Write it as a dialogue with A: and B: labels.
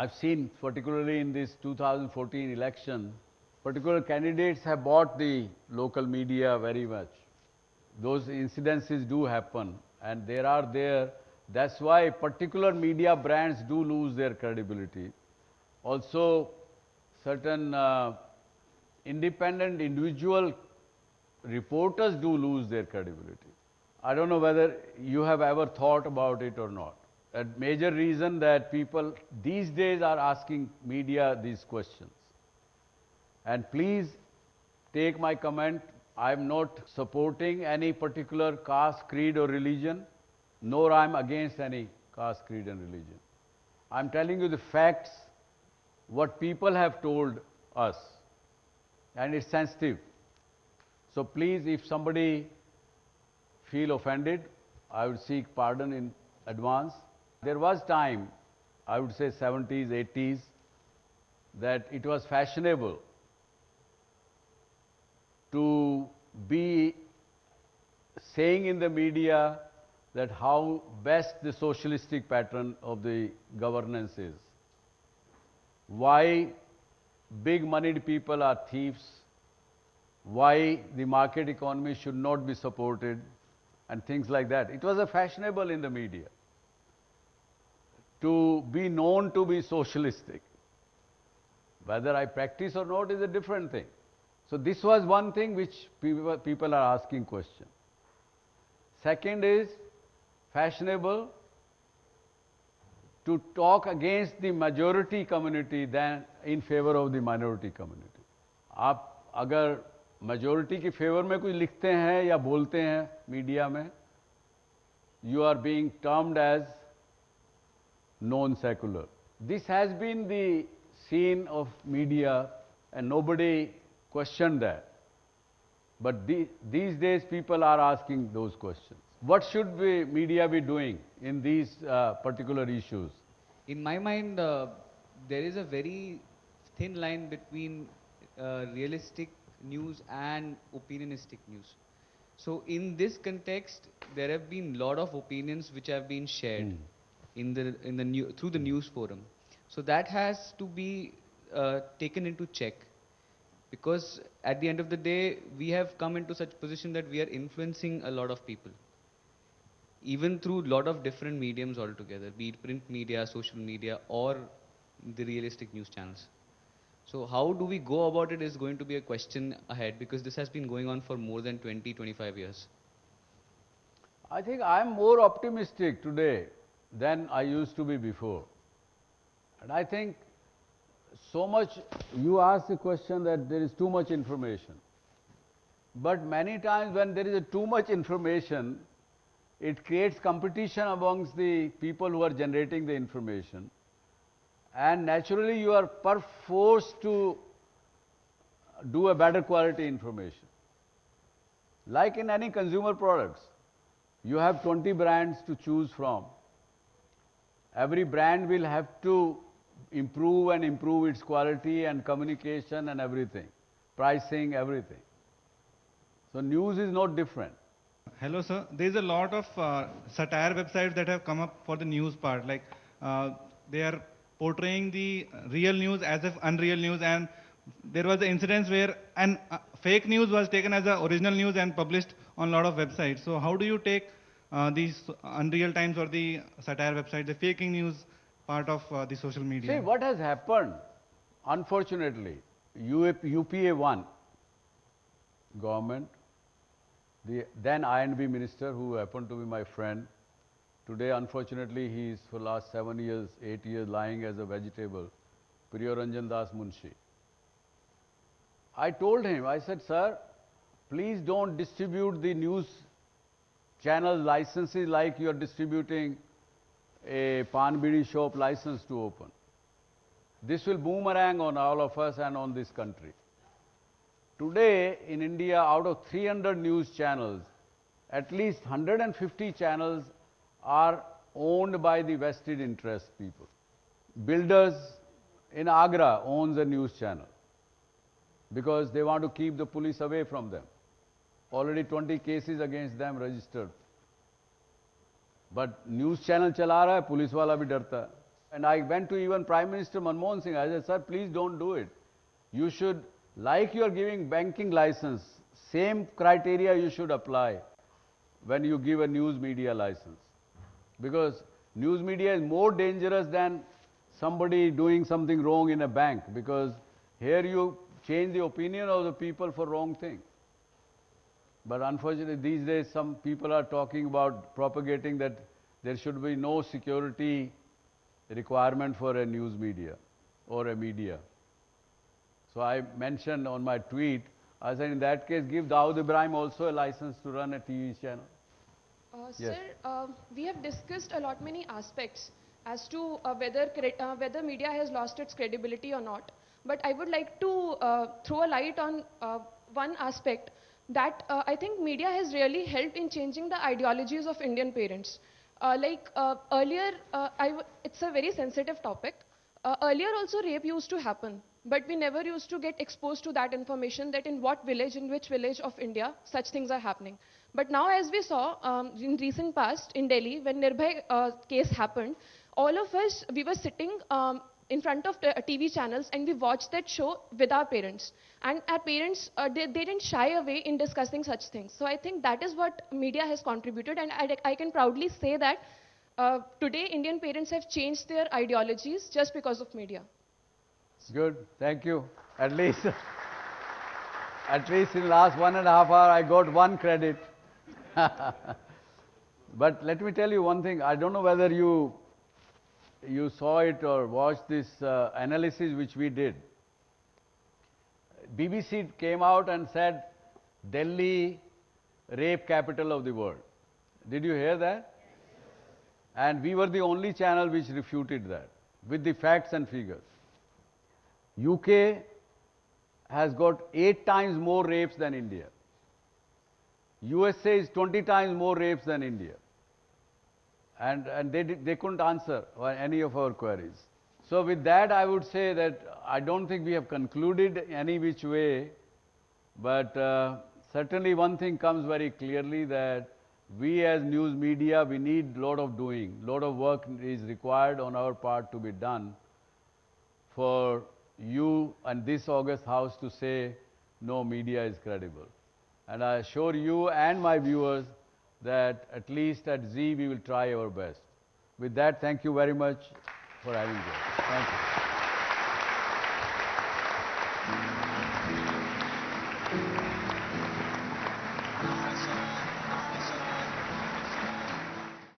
A: I've seen, particularly in this 2014 election, particular candidates have bought the local media very much. Those incidences do happen, and there are there. That's why particular media brands do lose their credibility. Also, certain independent individual reporters do lose their credibility. I don't know whether you have ever thought about it or not. A major reason that people these days are asking media these questions. And please take my comment. I am not supporting any particular caste, creed or religion, nor I am against any caste, creed and religion. I am telling you the facts, what people have told us, and it's sensitive. So please, if somebody feel offended, I would seek pardon in advance. There was time, I would say 70s, 80s, that it was fashionable to be saying in the media that how best the socialistic pattern of the governance is. Why big moneyed people are thieves, why the market economy should not be supported, and things like that. It was a fashionable in the media to be known to be socialistic. Whether I practice or not is a different thing. So this was one thing which people are asking question. Second is fashionable to talk against the majority community than in favor of the minority community. आप अगर majority के favor में कुछ लिखते हैं या बोलते हैं मीडिया में, you are being termed as non-secular. This has been the scene of media and nobody questioned that. But these days people are asking those questions. What should media be doing in these particular issues?
B: In my mind, there is a very thin line between realistic news and opinionistic news. So in this context, there have been a lot of opinions which have been shared through the news forum. So that has to be taken into check, because at the end of the day, we have come into such position that we are influencing a lot of people, even through a lot of different mediums altogether, be it print media, social media, or the realistic news channels. So how do we go about it is going to be a question ahead, because this has been going on for more than 20-25 years.
A: I think I am more optimistic today than I used to be before. And I think so much, you asked the question that there is too much information. But many times when there is too much information, it creates competition amongst the people who are generating the information. And naturally you are forced to do a better quality information. Like in any consumer products, you have 20 brands to choose from. Every brand will have to improve its quality and communication and everything, pricing, everything. So news is not different.
C: Hello, sir. There is a lot of satire websites that have come up for the news part. Like they are portraying the real news as if unreal news, and there was an incident where fake news was taken as the original news and published on a lot of websites. So how do you take these Unreal Times or the satire website, the faking news part of the social media?
A: See, what has happened, unfortunately, UPA won government. The then I&B minister, who happened to be my friend, today unfortunately he is for last 7 years, 8 years lying as a vegetable, Priyaranjan Das Munshi. I told him, I said, sir, please don't distribute the news channel licenses like you are distributing a Pan Bidi shop license to open. This will boomerang on all of us and on this country. Today in India, out of 300 news channels, at least 150 channels are owned by the vested interest people. Builders in Agra owns a news channel because they want to keep the police away from them. Already 20 cases against them registered. But news channel चला रहा है, police वाला भी डरता है. And I went to even Prime Minister Manmohan Singh. I said, sir, please don't do it. You should, like you are giving banking license, same criteria you should apply when you give a news media license. Because news media is more dangerous than somebody doing something wrong in a bank, because here you change the opinion of the people for wrong thing. But unfortunately, these days some people are talking about propagating that there should be no security requirement for a news media or a media. So I mentioned on my tweet, I said, in that case, give Dawood Ibrahim also a license to run a TV channel. Yes.
D: Sir, we have discussed a lot many aspects as to whether media has lost its credibility or not. But I would like to throw a light on one aspect that I think media has really helped in changing the ideologies of Indian parents. Earlier, it's a very sensitive topic. Earlier also rape used to happen, but we never used to get exposed to that information that in which village of India such things are happening. But now, as we saw in recent past in Delhi, when Nirbhay case happened, all of us, we were sitting in front of the TV channels and we watched that show with our parents. And our parents, they didn't shy away in discussing such things. So I think that is what media has contributed, and I can proudly say that today Indian parents have changed their ideologies just because of media.
A: Good, thank you. At least in the last 1.5 hours, I got one credit. But let me tell you one thing. I don't know whether you saw it or watched this analysis which we did. BBC came out and said, Delhi, rape capital of the world. Did you hear that? And we were the only channel which refuted that with the facts and figures. UK has got 8 times more rapes than India. USA is 20 times more rapes than India. And they couldn't answer any of our queries. So with that, I would say that I don't think we have concluded any which way, but certainly one thing comes very clearly, that we as news media, we need a lot of doing. A lot of work is required on our part to be done for you and this August House to say, no, media is credible. And I assure you and my viewers that at least at Zee we will try our best. With that, thank you very much for having me. Thank you.